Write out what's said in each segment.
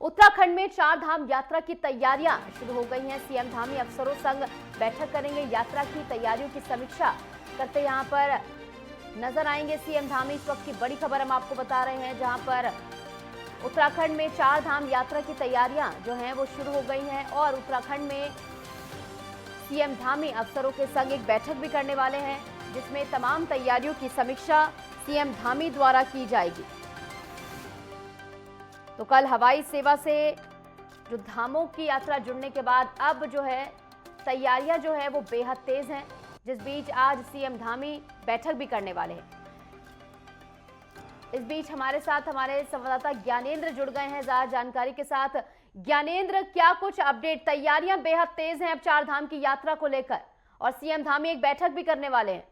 उत्तराखंड में चार धाम यात्रा की तैयारियां शुरू हो गई हैं। सीएम धामी अफसरों संग बैठक करेंगे, यात्रा की तैयारियों की समीक्षा करते यहां पर नजर आएंगे सीएम धामी। इस वक्त की बड़ी खबर हम आपको बता रहे हैं, जहां पर उत्तराखंड में चार धाम यात्रा की तैयारियां जो हैं वो शुरू हो गई हैं और उत्तराखंड में सीएम धामी अफसरों के संग एक बैठक भी करने वाले हैं, जिसमें तमाम तैयारियों की समीक्षा सीएम धामी द्वारा की जाएगी। तो कल हवाई सेवा से जो धामों की यात्रा जुड़ने के बाद अब जो है तैयारियां जो है वो बेहद तेज हैं, जिस बीच आज सीएम धामी बैठक भी करने वाले हैं। इस बीच हमारे साथ हमारे संवाददाता ज्ञानेंद्र जुड़ गए हैं ज्यादा जानकारी के साथ। ज्ञानेंद्र, क्या कुछ अपडेट? तैयारियां बेहद तेज हैं अब चार धाम की यात्रा को लेकर और सीएम धामी एक बैठक भी करने वाले हैं।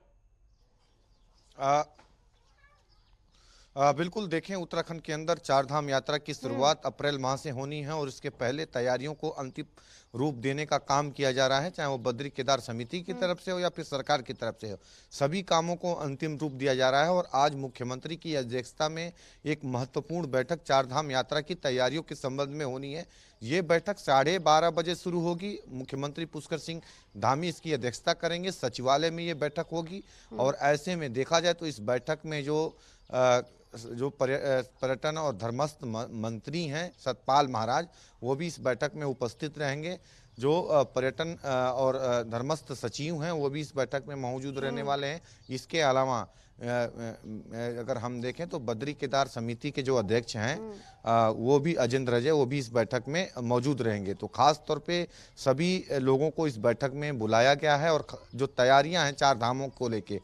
बिल्कुल, देखें, उत्तराखंड के अंदर चार धाम यात्रा की शुरुआत अप्रैल माह से होनी है और इसके पहले तैयारियों को अंतिम रूप देने का काम किया जा रहा है, चाहे वो बद्री केदार समिति की तरफ से हो या फिर सरकार की तरफ से हो। सभी कामों को अंतिम रूप दिया जा रहा है और आज मुख्यमंत्री की अध्यक्षता में एक महत्वपूर्ण बैठक चार धाम यात्रा की तैयारियों के संबंध में होनी है। ये बैठक 12:30 बजे शुरू होगी। मुख्यमंत्री पुष्कर सिंह धामी इसकी अध्यक्षता करेंगे, सचिवालय में ये बैठक होगी। और ऐसे में देखा जाए तो इस बैठक में जो पर्यटन और धर्मस्थ मंत्री हैं सतपाल महाराज, वो भी इस बैठक में उपस्थित रहेंगे। जो पर्यटन और धर्मस्थ सचिव हैं वो भी इस बैठक में मौजूद रहने वाले हैं। इसके अलावा अगर हम देखें तो बद्री केदार समिति के जो अध्यक्ष हैं वो भी अजेंद्र अजय, वो भी इस बैठक में मौजूद रहेंगे। तो खास तौर पे सभी लोगों को इस बैठक में बुलाया गया है और जो तैयारियां हैं चार धामों को लेके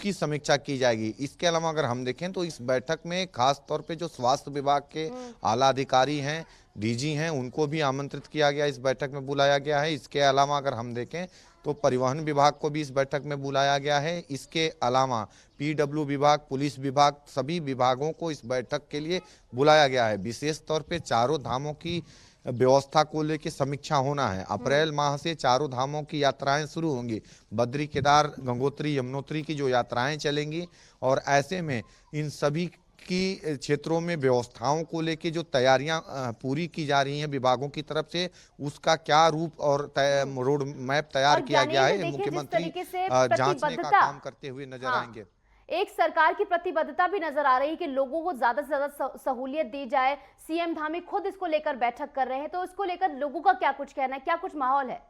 की समीक्षा की जाएगी। इसके अलावा अगर हम देखें तो इस बैठक में खास तौर पे जो स्वास्थ्य विभाग के आला अधिकारी हैं, डीजी हैं, उनको भी आमंत्रित किया गया, इस बैठक में बुलाया गया है। इसके अलावा अगर हम देखें तो परिवहन विभाग को भी इस बैठक में बुलाया गया है। इसके अलावा पीडब्ल्यू विभाग, पुलिस विभाग, सभी विभागों को इस बैठक के लिए बुलाया गया है। विशेष तौर पे चारों धामों की व्यवस्था को लेकर समीक्षा होना है। अप्रैल माह से चारों धामों की यात्राएं शुरू होंगी। बद्री केदार, गंगोत्री, यमुनोत्री की जो यात्राएं चलेंगी और ऐसे में इन सभी की क्षेत्रों में व्यवस्थाओं को लेकर जो तैयारियां पूरी की जा रही हैं विभागों की तरफ से, उसका क्या रूप और रोड मैप तैयार किया गया है, मुख्यमंत्री जांचने का काम करते हुए नजर आएंगे। एक सरकार की प्रतिबद्धता भी नजर आ रही है कि लोगों को ज्यादा से ज्यादा सहूलियत दी जाए। सीएम धामी खुद इसको लेकर बैठक कर रहे हैं, तो इसको लेकर लोगों का क्या कुछ कहना है, क्या कुछ माहौल है?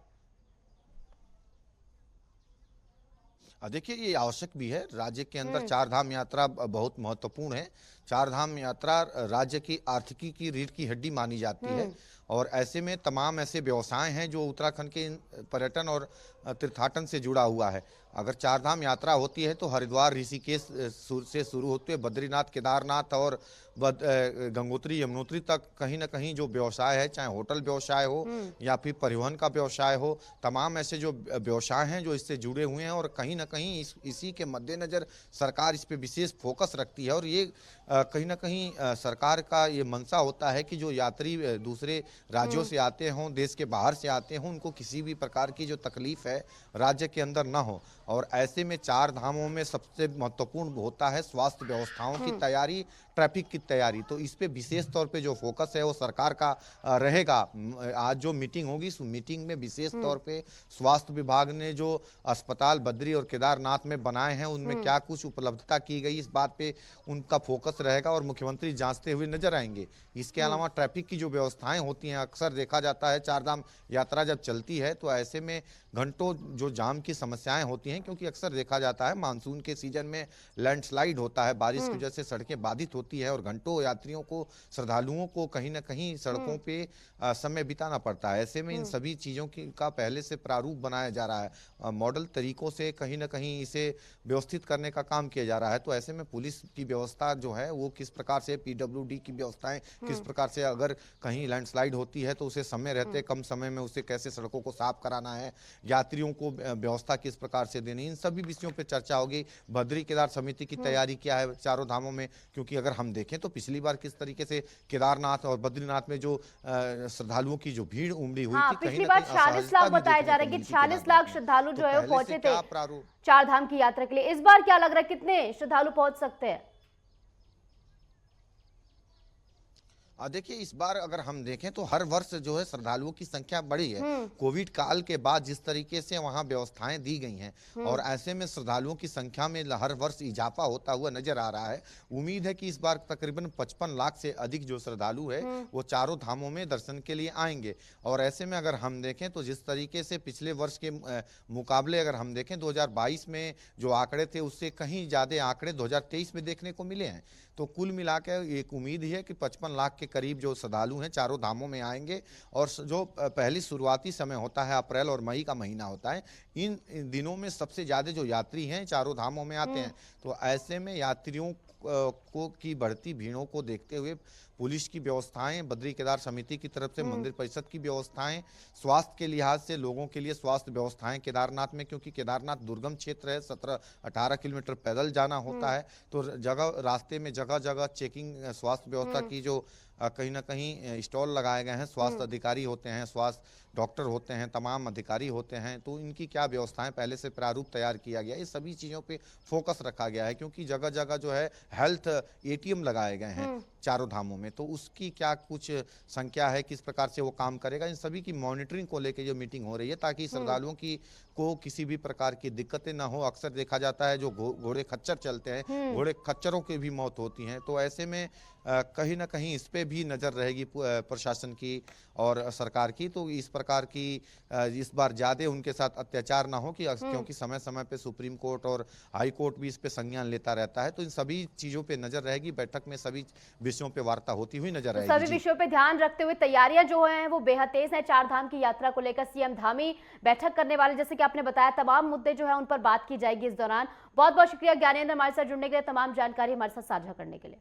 देखिए, ये आवश्यक भी है। राज्य के अंदर चार धाम यात्रा बहुत महत्वपूर्ण है। चार धाम यात्रा राज्य की आर्थिकी की रीढ़ की हड्डी मानी जाती है और ऐसे में तमाम ऐसे व्यवसाय हैं जो उत्तराखंड के पर्यटन और तीर्थाटन से जुड़ा हुआ है। अगर चार धाम यात्रा होती है तो हरिद्वार, ऋषिकेश से शुरू होते हुए बद्रीनाथ, केदारनाथ और गंगोत्री, यमुनोत्री तक कहीं ना कहीं जो व्यवसाय है, चाहे होटल व्यवसाय हो या फिर परिवहन का व्यवसाय हो, तमाम ऐसे जो व्यवसाय हैं जो इससे जुड़े हुए हैं और कहीं ना कहीं इसी के मद्देनजर सरकार इस पे विशेष फोकस रखती है। और ये कहीं ना कहीं सरकार का ये मंशा होता है कि जो यात्री दूसरे राज्यों से आते हों, देश के बाहर से आते हों, उनको किसी भी प्रकार की जो तकलीफ है राज्य के अंदर ना हो। और ऐसे में चार धामों में सबसे महत्वपूर्ण होता है स्वास्थ्य व्यवस्थाओं की तैयारी, ट्रैफिक की तैयारी। तो इस पे विशेष तौर पे जो फोकस है वो सरकार का रहेगा। आज जो मीटिंग होगी, इस मीटिंग में विशेष तौर पे स्वास्थ्य विभाग ने जो अस्पताल बद्री और केदारनाथ में बनाए हैं उनमें क्या कुछ उपलब्धता की गई, इस बात पे उनका फोकस रहेगा और मुख्यमंत्री जांचते हुए नजर आएंगे। इसके अलावा ट्रैफिक की जो व्यवस्थाएं होती हैं, अक्सर देखा जाता है चार धाम यात्रा जब चलती है तो ऐसे में घंटों जो जाम की समस्याएं होती हैं, क्योंकि अक्सर देखा जाता है मानसून के सीजन में लैंडस्लाइड होता है, बारिश की वजह से सड़कें बाधित होती है और घंटों यात्रियों को, श्रद्धालुओं को कहीं ना कहीं सड़कों पे समय बिताना पड़ता है। ऐसे में इन सभी चीजों का पहले से प्रारूप बनाया जा रहा है, मॉडल तरीकों से कहीं ना कहीं इसे व्यवस्थित करने का काम किया जा रहा है। तो ऐसे में पुलिस की व्यवस्था जो है वो किस प्रकार से, पीडब्ल्यूडी की व्यवस्थाएं किस प्रकार से, अगर कहीं लैंडस्लाइड होती है तो उसे समय रहते कम समय में उसे कैसे सड़कों को साफ कराना है, यात्रियों को व्यवस्था किस प्रकार से देनी, इन सभी विषयों पर चर्चा होगी। बद्री केदार समिति की तैयारी क्या है चारों धामों में, क्योंकि अगर हम देखें तो पिछली बार किस तरीके से केदारनाथ और बद्रीनाथ में जो श्रद्धालुओं की जो भीड़ उमड़ी हुई थी, पिछली बार 46 लाख बताया जा रहा है कि 46 लाख श्रद्धालु जो है वो पहुंचे थे चार धाम की यात्रा के लिए। इस बार क्या लग रहा है, कितने श्रद्धालु पहुंच सकते हैं? देखिए इस बार अगर हम देखें तो हर वर्ष जो है श्रद्धालुओं की संख्या बढ़ी है। कोविड काल के बाद जिस तरीके से वहां व्यवस्थाएं दी गई हैं और ऐसे में श्रद्धालुओं की संख्या में हर वर्ष इजाफा होता हुआ नजर आ रहा है। उम्मीद है कि इस बार तकरीबन 55 लाख से अधिक जो श्रद्धालु है वो चारों धामों में दर्शन के लिए आएंगे। और ऐसे में अगर हम देखें तो जिस तरीके से पिछले वर्ष के मुकाबले अगर हम देखें 2022 में जो आंकड़े थे उससे कहीं ज्यादा आंकड़े 2023 में देखने को मिले हैं। तो कुल मिलाकर एक उम्मीद है कि 55 लाख के करीब जो श्रद्धालु हैं चारों धामों में आएंगे। और जो पहली शुरुआती समय होता है अप्रैल और मई का महीना होता है, इन दिनों में सबसे ज्यादा जो यात्री हैं चारों धामों में आते हैं। तो ऐसे में यात्रियों को की बढ़ती भीड़ों को देखते हुए पुलिस की व्यवस्थाएं, बद्री केदार समिति की तरफ से मंदिर परिषद की व्यवस्थाएं, स्वास्थ्य के लिहाज से लोगों के लिए स्वास्थ्य व्यवस्थाएं केदारनाथ में, क्योंकि केदारनाथ दुर्गम क्षेत्र है, 17-18 किलोमीटर पैदल जाना होता है। तो जगह रास्ते में जगह जगह चेकिंग, स्वास्थ्य व्यवस्था की जो कहीं ना कहीं स्टॉल लगाए गए हैं। स्वास्थ्य अधिकारी होते हैं, स्वास्थ्य डॉक्टर होते हैं, तमाम अधिकारी होते हैं, तो इनकी क्या व्यवस्थाएं पहले से प्रारूप तैयार किया गया, ये सभी चीज़ों पे फोकस रखा गया है। क्योंकि जगह जगह जो है हेल्थ एटीएम लगाए गए हैं चारों धामों में, तो उसकी क्या कुछ संख्या है, किस प्रकार से वो काम करेगा, इन सभी की मॉनिटरिंग को लेकर जो मीटिंग हो रही है, ताकि श्रद्धालुओं की को किसी भी प्रकार की दिक्कतें ना हो। अक्सर देखा जाता है जो घोड़े खच्चर चलते हैं, घोड़े खच्चरों की भी मौत होती है। तो ऐसे में कहीं ना कहीं इस पे भी नजर रहेगी प्रशासन की और सरकार की। तो इस प्रकार की इस बार ज्यादा उनके साथ अत्याचार ना हो, क्योंकि समय समय पे सुप्रीम कोर्ट और हाई कोर्ट भी इस पे संज्ञान लेता रहता है। तो इन सभी चीजों पे नजर रहेगी। बैठक में सभी विषयों पे वार्ता होती हुई नजर आएगी। सभी विषयों पे ध्यान रखते हुए तैयारियां जो हैं वो बेहद तेज है। चार धाम की यात्रा को लेकर सीएम धामी बैठक करने वाले, जैसे कि आपने बताया, तमाम मुद्दे जो है उन पर बात की जाएगी इस दौरान। बहुत बहुत शुक्रिया ज्ञानेंद्र हमारे साथ जुड़ने के लिए, तमाम जानकारी हमारे साथ साझा करने के लिए।